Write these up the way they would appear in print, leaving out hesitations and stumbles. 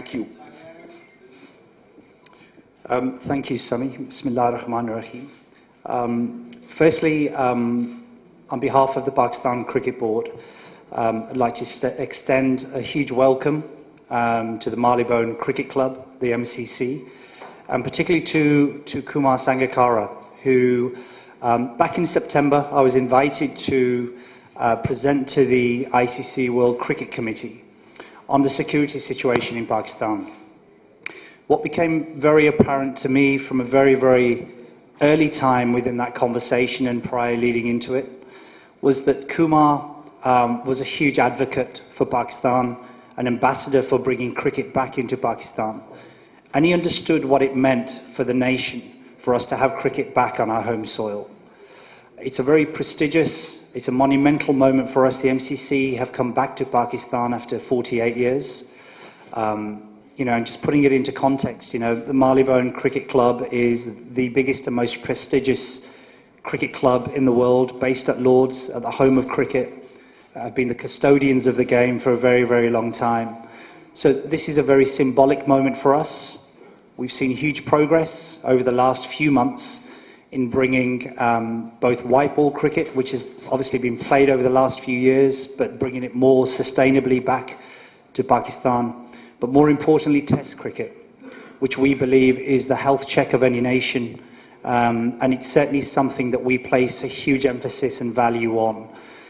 Thank you. Thank you, Sami. Bismillah ar-Rahman ar-Rahim. Firstly, on behalf of the Pakistan Cricket Board, I'd like to extend a huge welcome to the Marylebone Cricket Club, the MCC, and particularly to Kumar Sangakkara, who back in September I was invited to present to the ICC World Cricket Committee on the security situation in Pakistan. What became very apparent to me from a very, very early time within that conversation and prior leading into it was that Kumar was a huge advocate for Pakistan, an ambassador for bringing cricket back into Pakistan. And he understood what it meant for the nation for us to have cricket back on our home soil. It's a very prestigious, it's a monumental moment for us. The MCC have come back to Pakistan after 48 years. And just putting it into context, the Marylebone Cricket Club is the biggest and most prestigious cricket club in the world, based at Lords, at the home of cricket. Have been the custodians of the game for a very, very long time. So this is a very symbolic moment for us. We've seen huge progress over the last few months in bringing both white ball cricket, which has obviously been played over the last few years, but bringing it more sustainably back to Pakistan. But more importantly, Test cricket, which we believe is the health check of any nation. And it's certainly something that we place a huge emphasis and value on.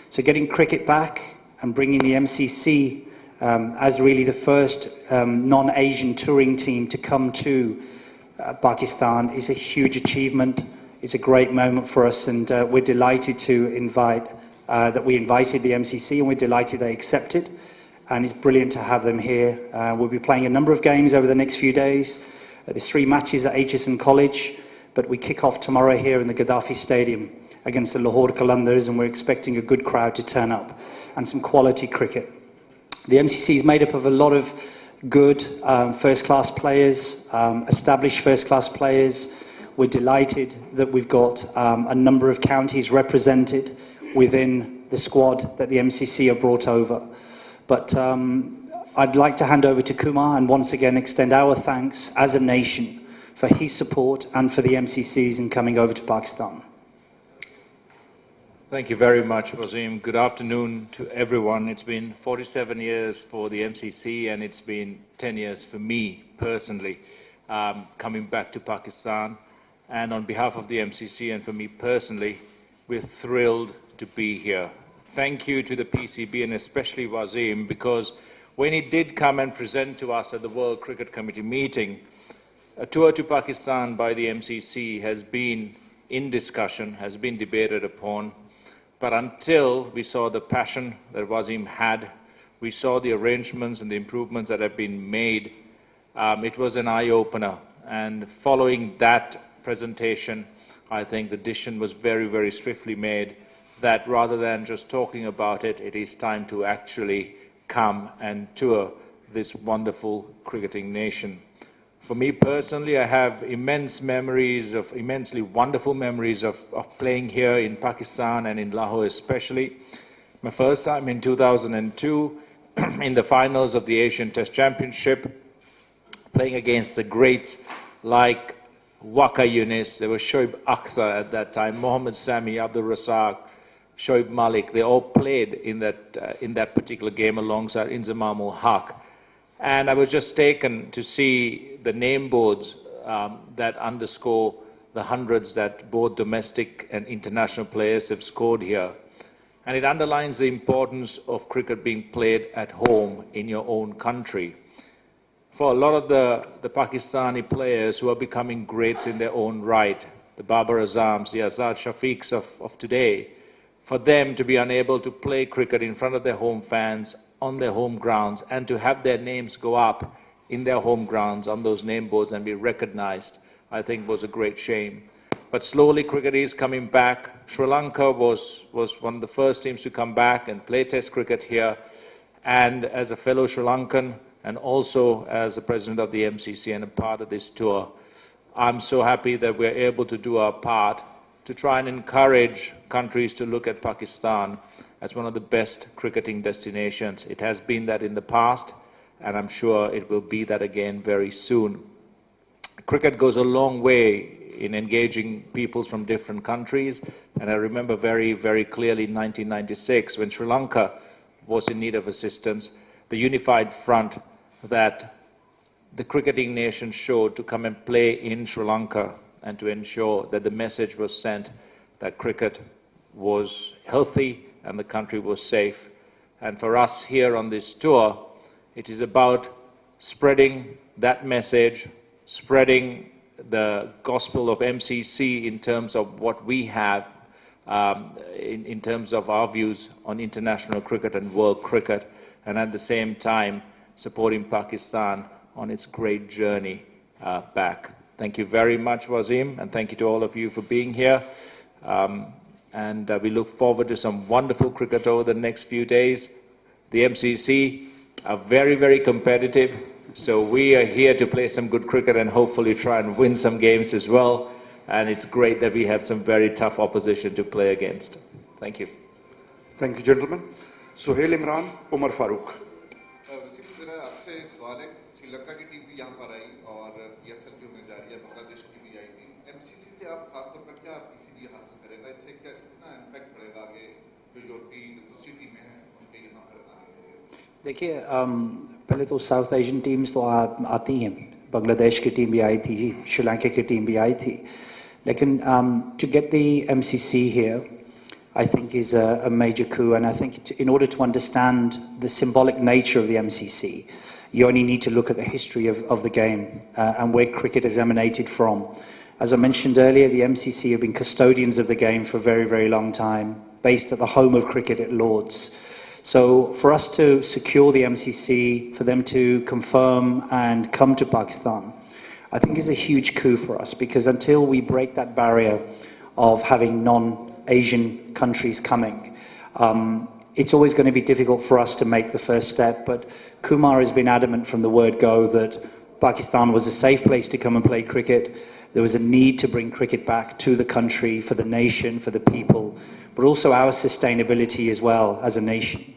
So getting cricket back and bringing the MCC as really the first non-Asian touring team to come to Pakistan is a huge achievement. It's a great moment for us, and we're delighted to invite, that we invited the MCC, and we're delighted they accepted. And it's brilliant to have them here. We'll be playing a number of games over the next few days. There's 3 matches at Aitchison College, but we kick off tomorrow here in the Gaddafi Stadium against the Lahore Qalandars, and we're expecting a good crowd to turn up and some quality cricket. The MCC is made up of a lot of good first-class players, established first-class players. We're delighted that we've got a number of counties represented within the squad that the MCC have brought over. But I'd like to hand over to Kumar and once again extend our thanks as a nation for his support and for the MCCs in coming over to Pakistan. Thank you very much, Wasim. Good afternoon to everyone. It's been 47 years for the MCC, and it's been 10 years for me personally coming back to Pakistan. And on behalf of the MCC and for me personally, we're thrilled to be here. Thank you to the PCB and especially Wasim, because when he did come and present to us at the World Cricket Committee meeting, a tour to Pakistan by the MCC has been in discussion, has been debated upon, but until we saw the passion that Wasim had, we saw the arrangements and the improvements that have been made, it was an eye-opener. And following that presentation, I think the decision was very, very swiftly made that rather than just talking about it, it is time to actually come and tour this wonderful cricketing nation. For me personally, I have immense memories of, immensely wonderful memories of playing here in Pakistan and in Lahore especially. My first time in 2002 in the finals of the Asian Test Championship, playing against the greats like Waqar Younis, there was Shoaib Akhtar at that time, Mohammad Sami, Abdul Razzaq, Shoaib Malik. They all played in that particular game alongside Inzamam ul Haq. And I was just taken to see the name boards that underscore the hundreds that both domestic and international players have scored here. And it underlines the importance of cricket being played at home in your own country. For a lot of the Pakistani players who are becoming greats in their own right, the Babar Azams, the Azad Shafiqs of today, for them to be unable to play cricket in front of their home fans on their home grounds and to have their names go up in their home grounds on those name boards and be recognized, I think was a great shame. But slowly cricket is coming back. Sri Lanka was one of the first teams to come back and play Test cricket here. And as a fellow Sri Lankan and also as the president of the MCC and a part of this tour, I'm so happy that we're able to do our part to try and encourage countries to look at Pakistan as one of the best cricketing destinations. It has been that in the past, and I'm sure it will be that again very soon. Cricket goes a long way in engaging people from different countries, and I remember very, very clearly in 1996 when Sri Lanka was in need of assistance, the unified front that the cricketing nation showed to come and play in Sri Lanka and to ensure that the message was sent that cricket was healthy and the country was safe. And for us here on this tour, it is about spreading that message, spreading the gospel of MCC in terms of what we have, in terms of our views on international cricket and world cricket, and at the same time supporting Pakistan on its great journey back. Thank you very much, Wasim, and thank you to all of you for being here. And we look forward to some wonderful cricket over the next few days. The MCC are very, very competitive, so we are here to play some good cricket and hopefully try and win some games as well. And it's great that we have some very tough opposition to play against. Thank you. Thank you, gentlemen. Suhail Imran, Umar Farooq. मेरा आपसे सवाल है श्रीलंका की team भी यहाँ पर आई और PSL की होने जा रही है बांग्लादेश की भी आई थी MCC से आप खासतौर पर क्या PCB हासिल करेगा इससे क्या कितना इम्पैक्ट पड़ेगा आगे जो यूरोपीय दूसरी टीमें हैं उनके यहाँ पर आने के लिए देखिए पहले तो साउथ एशियन टीम्स तो आती हैं बांग्लादेश की टीम भी आई थी श्रीलंका की टीम भी आई थी लेकिन to get the MCC here I think is a major coup, and I think in order to understand the symbolic nature of the MCC, you only need to look at the history of the game and where cricket has emanated from. As I mentioned earlier, the MCC have been custodians of the game for a very, very long time, based at the home of cricket at Lords. So for us to secure the MCC, for them to confirm and come to Pakistan, I think is a huge coup for us, because until we break that barrier of having non-Asian countries coming, it's always going to be difficult for us to make the first step. But Kumar has been adamant from the word go that Pakistan was a safe place to come and play cricket. There was a need to bring cricket back to the country, for the nation, for the people, but also our sustainability as well as a nation.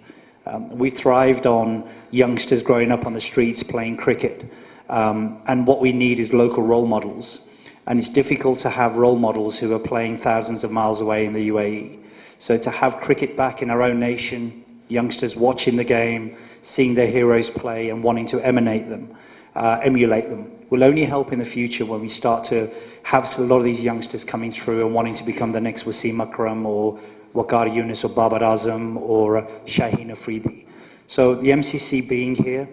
We thrived on youngsters growing up on the streets playing cricket, and what we need is local role models. And it's difficult to have role models who are playing thousands of miles away in the UAE. So to have cricket back in our own nation, youngsters watching the game, seeing their heroes play and wanting to emulate them, will only help in the future when we start to have a lot of these youngsters coming through and wanting to become the next Wasim Akram or Waqar Yunus or Babar Azam or Shaheen Afridi. So the MCC being here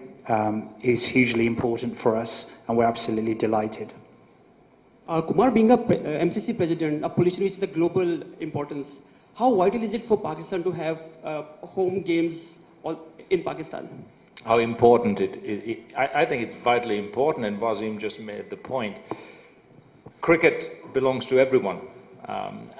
is hugely important for us, and we're absolutely delighted. Kumar, being a MCC president, a position which is the global importance, how vital is it for Pakistan to have home games in Pakistan? How important I think it's vitally important, and Wasim just made the point. Cricket belongs to everyone,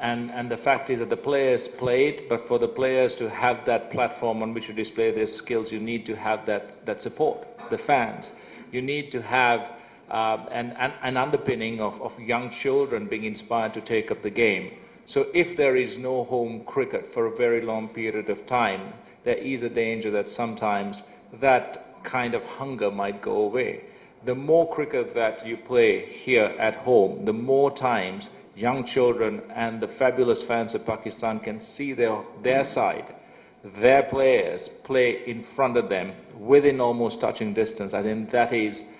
and the fact is that the players play it, but for the players to have that platform on which to display their skills, you need to have that support, the fans. You need to have an underpinning of young children being inspired to take up the game. So if there is no home cricket for a very long period of time, there is a danger that sometimes that kind of hunger might go away. The more cricket that you play here at home, the more times young children and the fabulous fans of Pakistan can see their side, their players play in front of them within almost touching distance. I think that is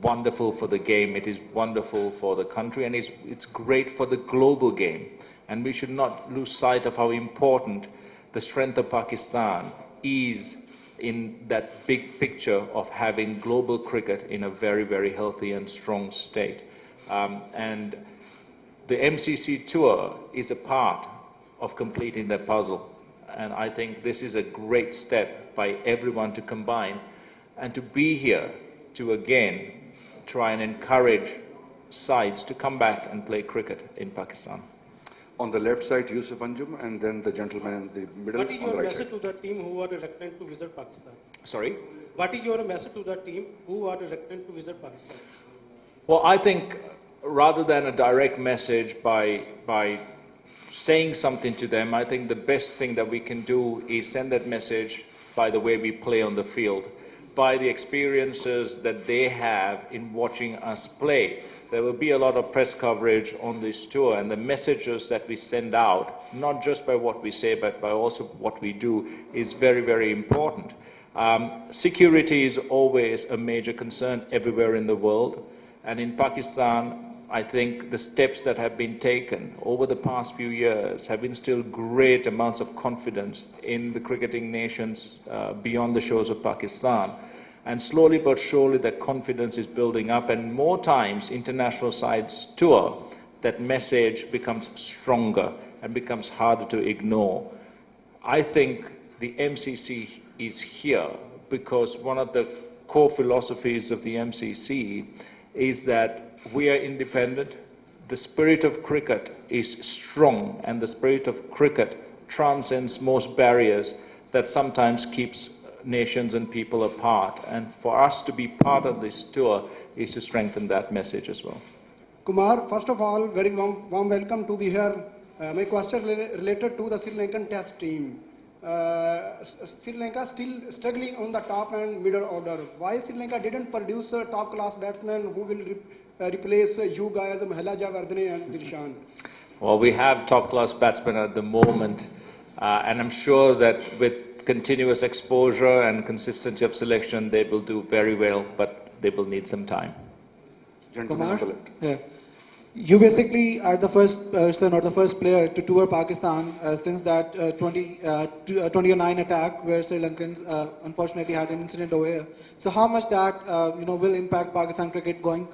wonderful for the game, it is wonderful for the country, and it's great for the global game. And we should not lose sight of how important the strength of Pakistan is in that big picture of having global cricket in a very, very healthy and strong state. And the MCC tour is a part of completing that puzzle. And I think this is a great step by everyone to combine and to be here to again try and encourage sides to come back and play cricket in Pakistan. On the left side, Yusuf Anjum, and then the gentleman in the middle. What is your right message side. to the team who are reluctant to visit Pakistan? Sorry? What is your message to the team who are reluctant to visit Pakistan? Well, I think rather than a direct message by saying something to them, I think the best thing that we can do is send that message by the way we play on the field. by the experiences that they have in watching us play. There will be a lot of press coverage on this tour, and the messages that we send out, not just by what we say, but by also what we do, is very, very important. Security is always a major concern everywhere in the world, and in Pakistan, I think the steps that have been taken over the past few years have instilled great amounts of confidence in the cricketing nations beyond the shores of Pakistan. And slowly but surely that confidence is building up, and more times international sides tour, that message becomes stronger and becomes harder to ignore. I think the MCC is here because one of the core philosophies of the MCC is that we are independent, the spirit of cricket is strong, and the spirit of cricket transcends most barriers that sometimes keeps nations and people apart. And for us to be part of this tour is to strengthen that message as well. Kumar, first of all, very warm welcome to be here. My question related to the Sri Lankan Test team. Sri Lanka still struggling on the top and middle order. Why Sri Lanka didn't produce a top-class batsman who will replace you guys, Mahela Javardhane and Dilshan? Well, we have top-class batsmen at the moment, and I'm sure that with continuous exposure and consistency of selection, they will do very well, but they will need some time. Gentleman on the left. Yeah. You basically are the first person or the first player to tour Pakistan since that 2009 attack where Sri Lankans unfortunately had an incident over here. So how much that will impact Pakistan cricket going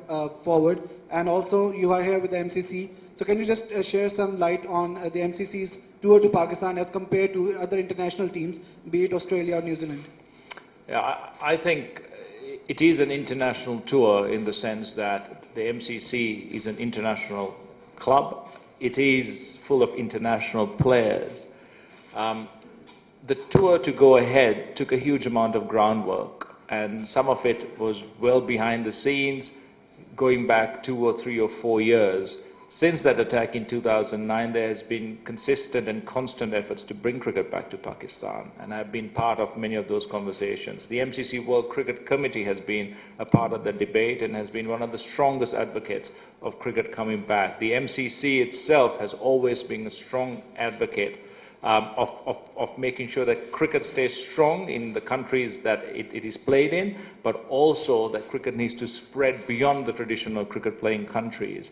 forward? And also you are here with the MCC. So can you just share some light on the MCC's tour to Pakistan as compared to other international teams, be it Australia or New Zealand? Yeah, I think it is an international tour in the sense that the MCC is an international club. It is full of international players. The tour to go ahead took a huge amount of groundwork, and some of it was well behind the scenes, going back 2 or 3 or 4 years. Since that attack in 2009, there has been consistent and constant efforts to bring cricket back to Pakistan, and I've been part of many of those conversations. The MCC World Cricket Committee has been a part of the debate and has been one of the strongest advocates of cricket coming back. The MCC itself has always been a strong advocate of making sure that cricket stays strong in the countries that it is played in, but also that cricket needs to spread beyond the traditional cricket playing countries.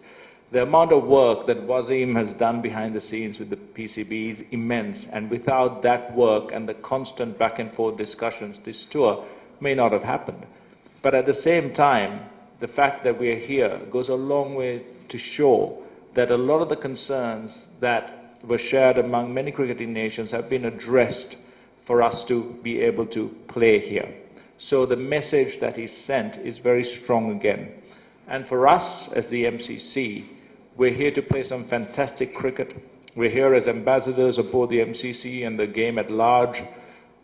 The amount of work that Wasim has done behind the scenes with the PCB is immense, and without that work and the constant back and forth discussions, this tour may not have happened. But at the same time, the fact that we are here goes a long way to show that a lot of the concerns that were shared among many cricketing nations have been addressed for us to be able to play here. So the message that is sent is very strong again. And for us as the MCC, we're here to play some fantastic cricket. We're here as ambassadors of both the MCC and the game at large.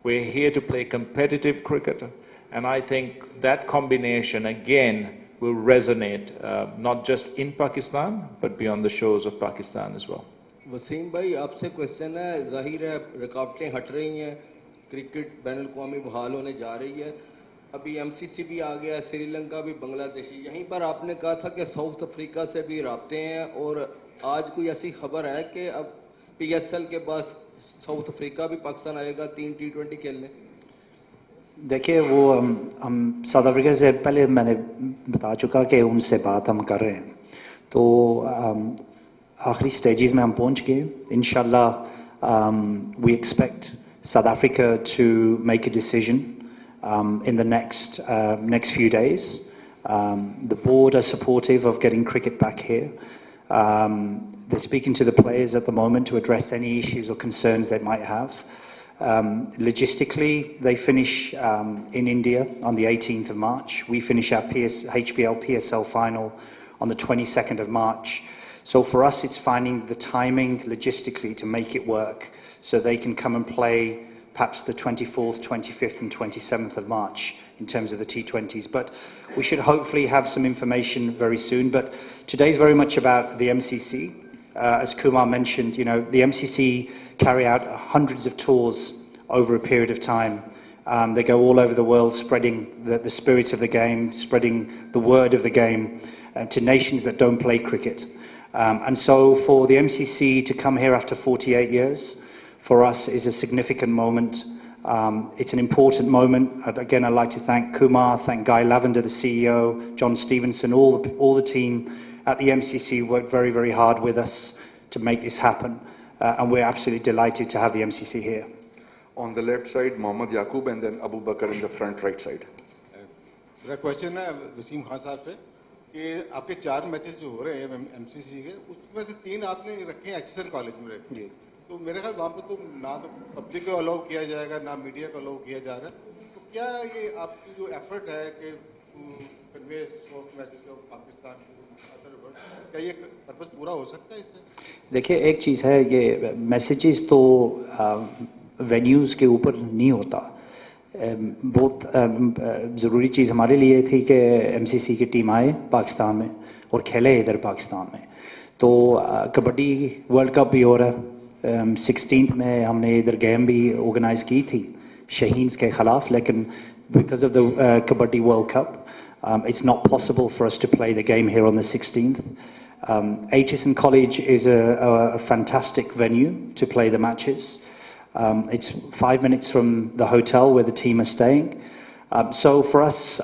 We're here to play competitive cricket. And I think that combination, again, will resonate not just in Pakistan, but beyond the shores of Pakistan as well. Wasim भाई आपसे question है जाहिर है रुकावटें हट रही हैं cricket बैनुल अक़वामी बहाल होने जा रही है अभी एमसीसी भी आ गया श्रीलंका भी बांग्लादेशी यहीं पर आपने कहा था कि साउथ अफ्रीका से भी राब्ते हैं और आज कोई ऐसी खबर है कि अब पीएसएल के पास साउथ अफ्रीका भी पाकिस्तान आएगा 3 T20 खेलने देखिए वो हम साउथ अफ्रीका से पहले मैंने बता चुका कि उनसे बात हम कर रहे हैं तो आखिरी स्टेजेस में हम पहुंच गए इंशाल्लाह we expect South Africa to make a decision in the next few days. The board are supportive of getting cricket back here. They're speaking to the players at the moment to address any issues or concerns they might have. Logistically, they finish in India on the 18th of March. We finish our HBL PSL final on the 22nd of March. So for us, it's finding the timing logistically to make it work so they can come and play perhaps the 24th, 25th and 27th of March in terms of the T20s. But we should hopefully have some information very soon. But today is very much about the MCC. As Kumar mentioned, the MCC carry out hundreds of tours over a period of time They go all over the world spreading the spirit of the game, spreading the word of the game to nations that don't play cricket. And so for the MCC to come here after 48 years, for us is a significant moment. It's an important moment. Again, I'd like to thank Kumar, thank Guy Lavender, the CEO, John Stevenson, all the team at the MCC worked very, very hard with us to make this happen. And we're absolutely delighted to have the MCC here. On the left side, Mohammad Yaqub, and then Abu Bakr in the front right side. मेरा question है वसीम खान साहब से कि आपके 4 matches जो हो रहे हैं एमसीसी के उसमें से 3 आपने रखे हैं एचएसएल कॉलेज में रखे हैं तो मेरे ख्याल वहाँ पर तो ना तो पब्लिक को अलाउ किया जाएगा ना मीडिया को अलाउ किया जा रहा है तो क्या ये आपकी जो एफर्ट है कि convey soft message of Pakistan क्या ये पर्पस पूरा हो सकता है इससे? देखिए एक चीज़ है ये मैसेजेस तो वेन्यूज़ के ऊपर नहीं होता बहुत ज़रूरी चीज़ हमारे लिए थी कि एमसीसी की टीम आए पाकिस्तान में और खेले इधर पाकिस्तान में तो कबड्डी वर्ल्ड कप भी हो रहा है 16th में हमने इधर गेम भी ऑर्गेनाइज़ की थी शहीन्स के ख़िलाफ़ लेकिन because of the kabaddi world cup it's not possible for us to play the game here on the 16th. HSN College is a fantastic venue to play the matches. It's 5 minutes from the hotel where the team are staying. So for us,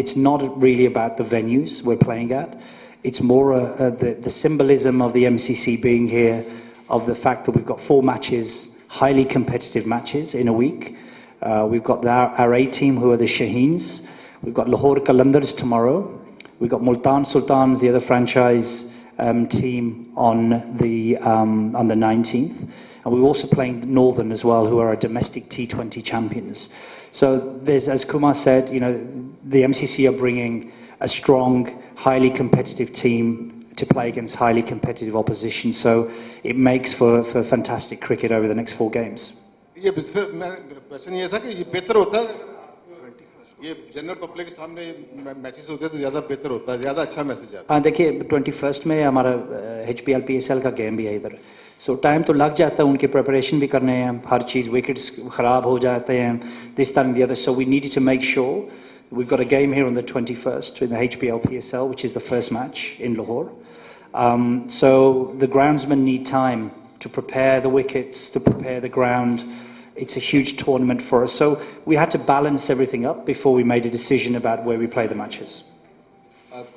it's not really about the venues we're playing at. It's more the symbolism of the MCC being here, of the fact that we've got 4 matches, highly competitive matches in a week. We've got our A team who are the Shaheens. We've got Lahore Qalandars tomorrow. We've got Multan Sultans, the other franchise team on the 19th. And we're also playing Northern as well, who are our domestic T20 champions. So there's, as Kumar said, you know, the MCC are bringing a strong, highly competitive team to play against highly competitive opposition. So it makes for fantastic cricket over the next 4 games. ये question ये था कि ये बेहतर होता है ये general public के सामने मैचेस होते हैं तो ज़्यादा बेहतर होता है ज़्यादा अच्छा मैसेज आता है देखिए 21st में हमारा HPL PSL का गेम भी है इधर सो टाइम तो लग जाता है उनकी प्रिपरेशन भी करने हैं हर चीज़ विकेट्स ख़राब हो जाते हैं this time the other so we need to make sure we've got a game here on the 21st in the HPL PSL which is the first match in Lahore so the groundsmen need time to prepare the wickets to prepare the ground. It's a huge tournament for us. So we had to balance everything up before we made a decision about where we play the matches.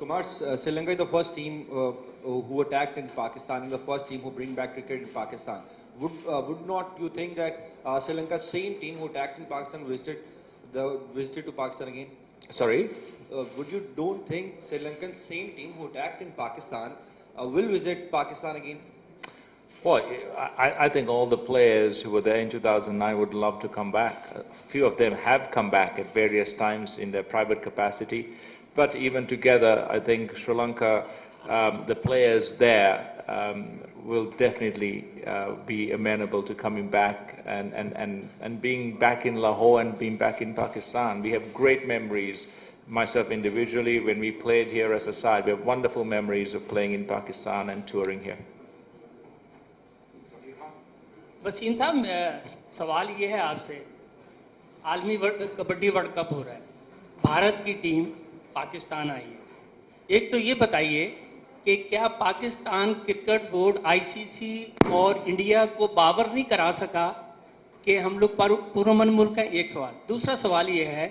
Kumar, Sri Lanka is the first team who attacked in Pakistan, and the first team who bring back cricket in Pakistan. Would not you think that Sri Lanka's same team who attacked in Pakistan visited to Pakistan again? Sorry? Don't think Sri Lanka's same team who attacked in Pakistan will visit Pakistan again? Well, I think all the players who were there in 2009 would love to come back. A few of them have come back at various times in their private capacity. But even together, I think Sri Lanka, the players there will definitely be amenable to coming back and being back in Lahore and being back in Pakistan. We have great memories. Myself individually, when we played here as a side, we have wonderful memories of playing in Pakistan and touring here. Wasim साहब सवाल ये है आपसे आलमी kabaddi world cup हो रहा है भारत की टीम पाकिस्तान आई है एक तो ये बताइए कि क्या पाकिस्तान क्रिकेट बोर्ड आईसीसी और इंडिया को बावर नहीं करा सका कि हम लोग पुरअमन मुल्क है एक सवाल दूसरा सवाल ये है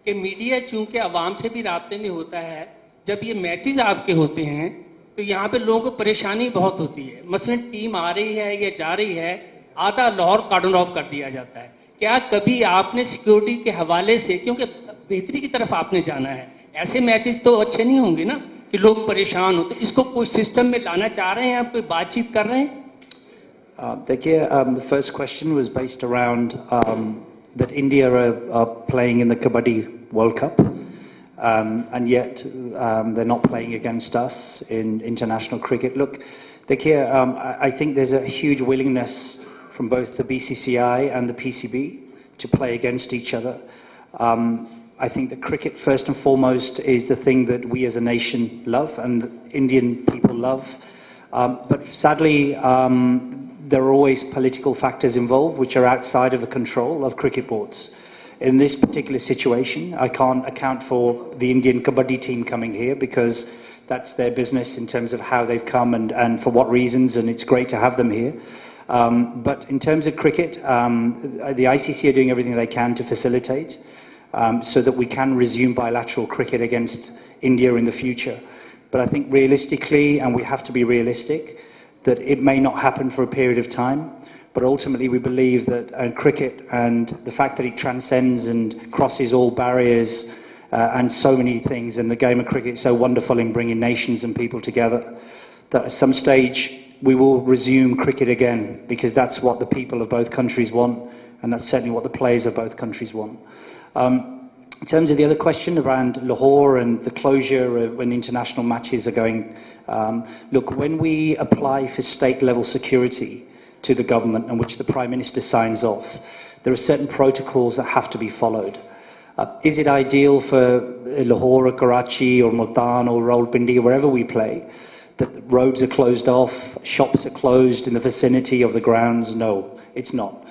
कि मीडिया चूंकि आवाम से भी राब्ते में होता है जब ये मैचेस आपके होते हैं तो यहाँ पे लोगों को परेशानी बहुत होती है मसलन टीम आ रही है या जा रही है आधा लाहौर कार्डन ऑफ कर दिया जाता है क्या कभी आपने सिक्योरिटी के हवाले से क्योंकि बेहतरी की तरफ आपने जाना है ऐसे मैचेस तो अच्छे नहीं होंगे ना कि लोग परेशान हो तो इसको कोई सिस्टम में लाना चाह रहे हैं आप कोई बातचीत कर रहे हैं देखिए the first question was based around that India are playing in the Kabaddi World Cup and yet they're not playing against us in international cricket. Look, देखिए I think there's a huge willingness from both the BCCI and the PCB to play against each other. I think that cricket, first and foremost, is the thing that we as a nation love and Indian people love. But sadly, there are always political factors involved which are outside of the control of cricket boards. in this particular situation, I can't account for the Indian Kabaddi team coming here because that's their business in terms of how they've come and for what reasons, and it's great to have them here. But in terms of cricket, the ICC are doing everything they can to facilitate so that we can resume bilateral cricket against India in the future. But I think realistically, and we have to be realistic, that it may not happen for a period of time, but ultimately we believe that cricket and the fact that it transcends and crosses all barriers and so many things, and the game of cricket is so wonderful in bringing nations and people together, that at some stage we will resume cricket again, because that's what the people of both countries want, and that's certainly what the players of both countries want. In terms of the other question around Lahore and the closure when international matches are going, look, when we apply for state-level security to the government and which the Prime Minister signs off, there are certain protocols that have to be followed. Is it ideal for Lahore or Karachi or Multan or Rawalpindi or wherever we play that roads are closed off, shops are closed in the vicinity of the grounds? No, it's not.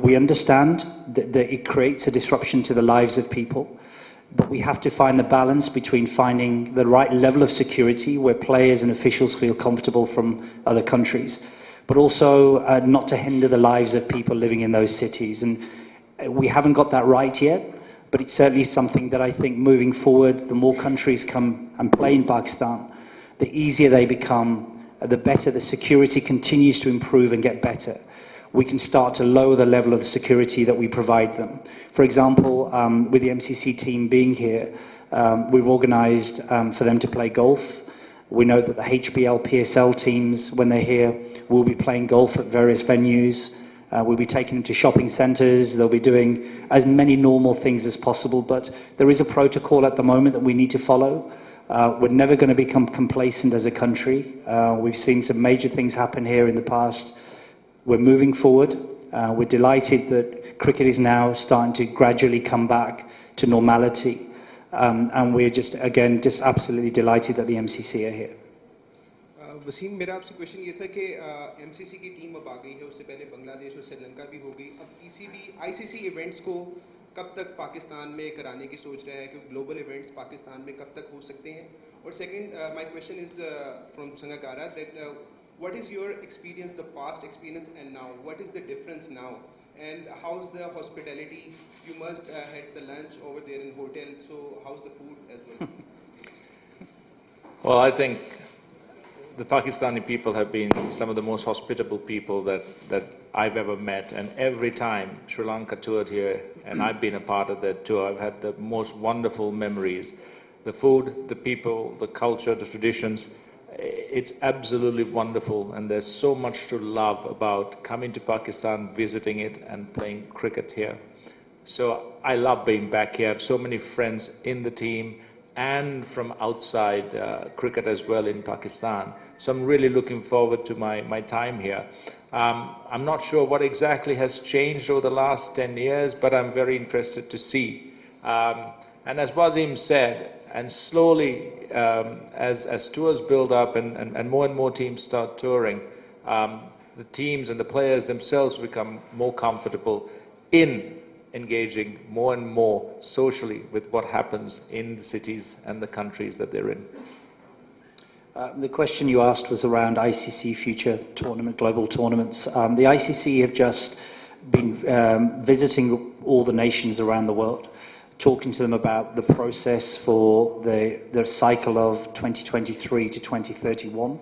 We understand that it creates a disruption to the lives of people, but we have to find the balance between finding the right level of security where players and officials feel comfortable from other countries, but also not to hinder the lives of people living in those cities. And we haven't got that right yet, but it's certainly something that I think moving forward, the more countries come and play in Pakistan, the easier they become, the better the security continues to improve and get better. We can start to lower the level of security that we provide them. For example, with the MCC team being here, we've organised for them to play golf. We know that the HBL, PSL teams, when they're here, will be playing golf at various venues. We'll be taking them to shopping centres. They'll be doing as many normal things as possible, but there is a protocol at the moment that we need to follow. We're never going to become complacent as a country. We've seen some major things happen here in the past. We're moving forward. We're delighted that cricket is now starting to gradually come back to normality. And we're just absolutely delighted that the MCC are here. Wasim, मेरा आपसे question ये था कि MCC की team अब आ गई है, उससे पहले बांग्लादेश और श्रीलंका भी हो गई. अब पीसीबी आईसीसी इवेंट्स को कब तक पाकिस्तान में कराने की सोच रहा है, कि ग्लोबल इवेंट्स पाकिस्तान में कब तक हो सकते हैं? और second, my question is from Sangakkara that what is your experience, the past experience and now? What is the difference now? And how's the hospitality? You must had the lunch over there in hotel, so how's the food as well? Well, I think the Pakistani people have been some of the most hospitable people that I've ever met. And every time Sri Lanka toured here, and I've been a part of that tour, I've had the most wonderful memories. The food, the people, the culture, the traditions, it's absolutely wonderful, and there's so much to love about coming to Pakistan, visiting it and playing cricket here. So I love being back here. I have so many friends in the team and from outside cricket as well in Pakistan. So I'm really looking forward to my time here. I'm not sure what exactly has changed over the last 10 years, but I'm very interested to see. And as Wasim said, and slowly, as tours build up and more teams start touring, the teams and the players themselves become more comfortable in engaging more and more socially with what happens in the cities and the countries that they're in. The question you asked was around ICC future tournament, global tournaments. The ICC have just been visiting all the nations around the world, talking to them about the process for the cycle of 2023 to 2031.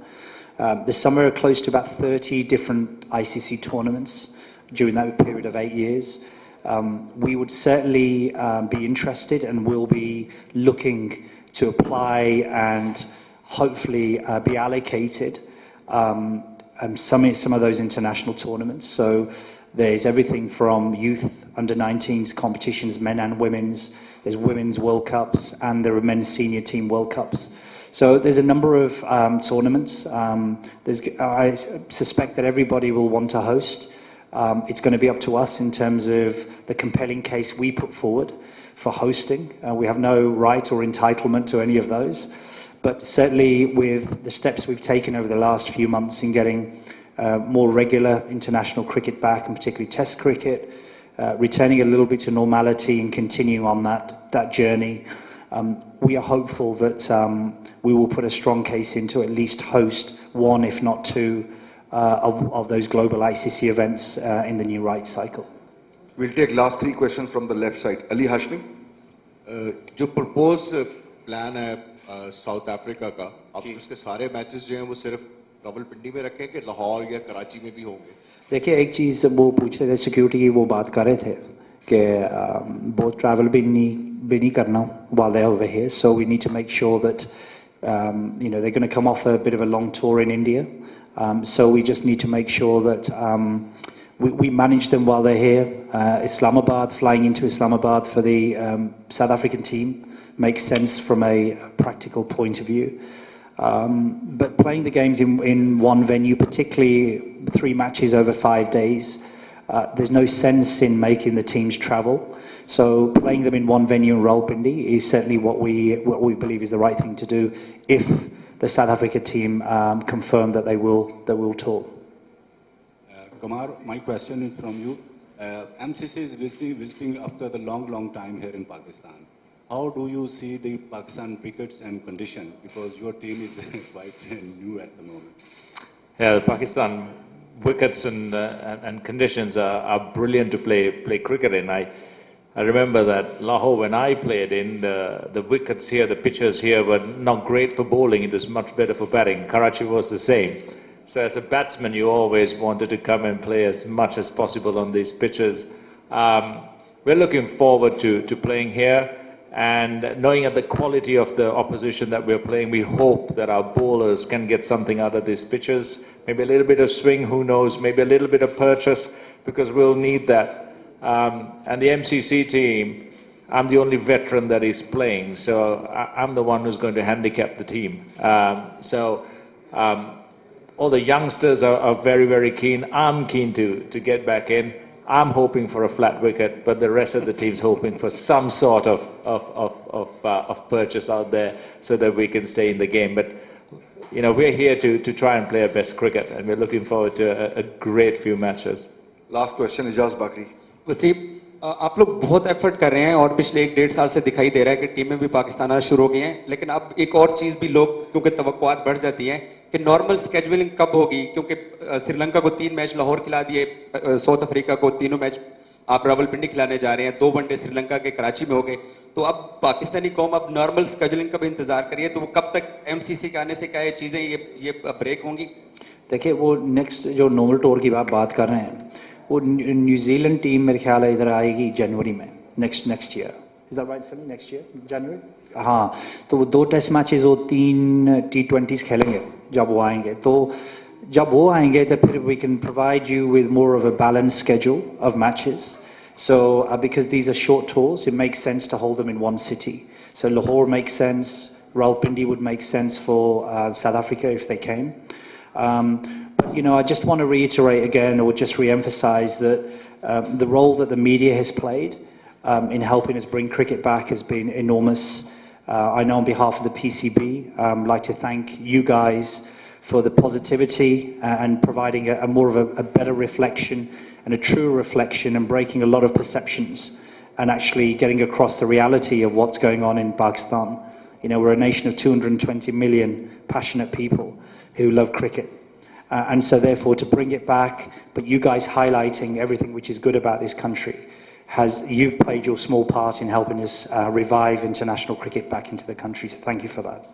This summer are close to about 30 different ICC tournaments during that period of 8 years. We would certainly be interested and will be looking to apply and hopefully be allocated some of those international tournaments. So there's everything from youth under-19s competitions, men and women's. There's women's World Cups, and there are men's senior team World Cups. So there's a number of tournaments. I suspect that everybody will want to host. It's going to be up to us in terms of the compelling case we put forward for hosting. We have no right or entitlement to any of those. But certainly with the steps we've taken over the last few months in getting more regular international cricket back, and particularly Test cricket, returning a little bit to normality and continuing on that journey. We are hopeful that we will put a strong case in to at least host one, if not two, of those global ICC events in the new rights cycle. We'll take last 3 questions from the left side. Ali Hashmi. जो propose plan है south Africa का, आप उसके सारे matches जो हैं वो सिर्फ रावलपिंडी में रखें कि लाहौर या कराची में भी होंगे? देखिए, एक चीज़ वो पूछ रहे थे, सिक्योरिटी की वो बात कर रहे थे कि बहुत ट्रैवल भी नहीं करना while they're over here, so we need to make sure that they're going to come off a bit of a long tour in India, so we just need to make sure that we manage them while they're here. Islamabad, flying into Islamabad for the South African team makes sense from a practical point of view. But playing the games in one venue, particularly 3 matches over 5 days, there's no sense in making the teams travel. So playing them in one venue in Rawalpindi is certainly what we believe is the right thing to do if the South Africa team confirm that they will tour. Kumar, my question is from you. MCC is visiting after the long time here in Pakistan. How do you see the Pakistan wickets and condition? Because your team is quite new at the moment. Yeah, the Pakistan wickets and conditions are brilliant to play cricket in. I remember that Lahore, when I played in, the wickets here, the pitches here were not great for bowling. It was much better for batting. Karachi was the same. So as a batsman, you always wanted to come and play as much as possible on these pitches. We're looking forward to playing here, and knowing at the quality of the opposition that we're playing, we hope that our bowlers can get something out of these pitches. Maybe a little bit of swing, who knows, maybe a little bit of purchase, because we'll need that. And the MCC team, I'm the only veteran that is playing, so I'm the one who's going to handicap the team. All the youngsters are very, very keen. I'm keen to get back in. I'm hoping for a flat wicket, but the rest of the team's hoping for some sort of purchase out there so that we can stay in the game. But we're here to try and play our best cricket, and we're looking forward to a great few matches. Last question, Ijaz Bakri. Wasim, आप लोग बहुत effort कर रहे हैं और पिछले 1-1.5 साल से दिखाई दे रहा है कि टीमें भी पाकिस्तान आना शुरू हो गई हैं, लेकिन अब एक और चीज़ भी लोग, क्योंकि तवक्कुआत बढ़ जाती हैं कि नॉर्मल स्केड्यूलिंग कब होगी, क्योंकि श्रीलंका को 3 मैच लाहौर खिला दिए, साउथ अफ्रीका को 3 मैच आप रावलपिंडी खिलाने जा रहे हैं, 2 वनडे श्रीलंका के कराची में हो गए, तो अब पाकिस्तानी कौम अब नॉर्मल स्केड्यूलिंग का भी इंतजार करिए, तो वो कब तक MCC के आने से क्या ये चीज़ें ये ब्रेक होंगी? देखिए, वो नेक्स्ट जो नोवल टूर की बात कर रहे हैं, वो न्यूजीलैंड टीम मेरे ख्याल है इधर आएगी जनवरी में, next year. Is that right sir? Next year January. हाँ, तो वो 2 टेस्ट मैचेस और 3 T20s खेलेंगे जब वो आएंगे. तो जब वो आएंगे तो फिर we can provide you with more of a balanced schedule of matches. So because these are short tours, it makes sense to hold them in one city. So Lahore makes sense. Rawalpindi would make sense for South Africa if they came. But I just want to reiterate again, or just re-emphasize that the role that the media has played in helping us bring cricket back has been enormous. I know on behalf of the PCB, I'd like to thank you guys for the positivity and providing a more of a better reflection and a true reflection and breaking a lot of perceptions and actually getting across the reality of what's going on in Pakistan. We're a nation of 220 million passionate people who love cricket. And so therefore to bring it back, but you guys highlighting everything which is good about this country, you've played your small part in helping us revive international cricket back into the country. So thank you for that.